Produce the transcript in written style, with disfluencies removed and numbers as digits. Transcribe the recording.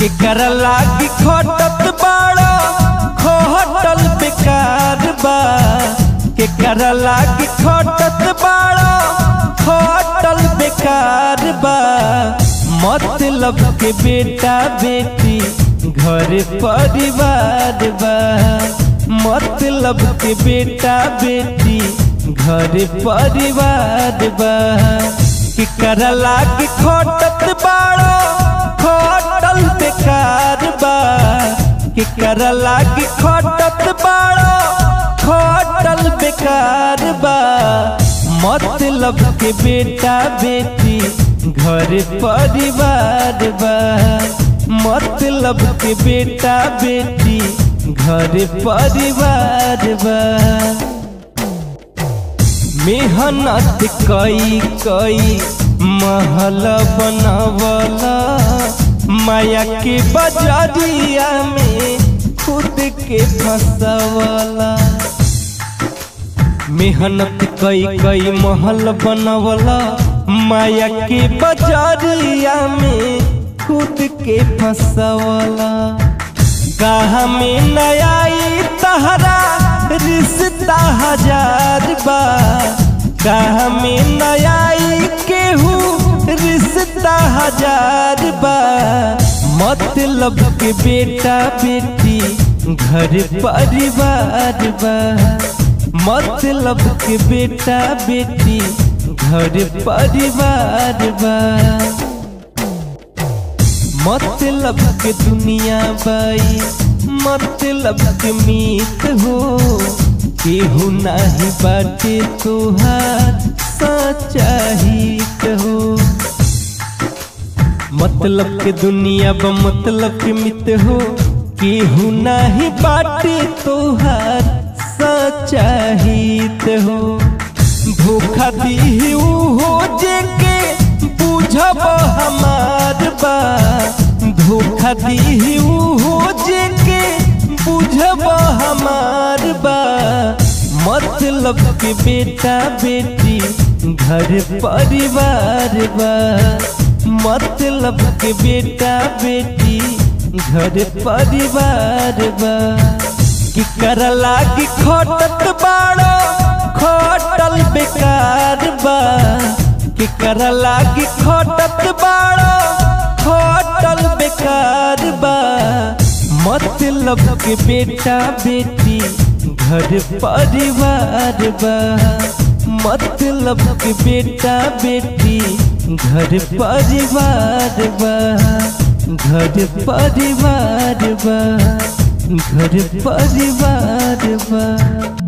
केकरा लागी खटत बाड़ा खटल बेकार बा। केकरा लागी खटत बाड़ा खटल बेकार बा। मतलब के बेटा बेटी घर परिवार बा। मतलब के बेटा बेटी घर परिवार बा। केकरा लागी खटत बाड़ा खटल बेकार बा। केकरा लागी खटत बाड़ा खटल बेकार बा। मतलब के बेटा बेटी घर परिवार बा। मतलब के बेटा बेटी घर परिवार बा। मेहनत कई कई महल बनवला माया के बजरिया में खुद के फंसवला। मेहनत कई कई महल बनवला माया के बजरिया में खुद के फंसवला। कहाँ में नया तहरा रिश्ता हजार बा। कहाँ में नया केहू रिश्ता हजार बा। मतलब के बेटा बेटी घर परिवार बा। मतलब के बेटा बेटी घर परिवार बा। मतलब के दुनिया बाई मतलब के मीत हो। केहू नहीं बाटे तोहार सच्चा हित हो। मतलब के दुनिया बा मतलब के मित हो। केहू नहीं बाटे तोहार सच्चा हित हो। धोखा दी हो जेके बुझब हमार बा। धोखा दी हो जेके बुझब हमार बा। मतलब के बेटा बेटी घर परिवार बा। मतलब के बेटा बेटी घर परिवार बा। केकरा लागी खटत बाड़ा खटल बेकार बा। केकरा लागी खटत बाड़ा खटल बेकार बा। मतलब के बेटा बेटी घर परिवार बा। मतलब के बेटा बेटी घर परिवार बा। घर परिवार बा। घर परिवार बा।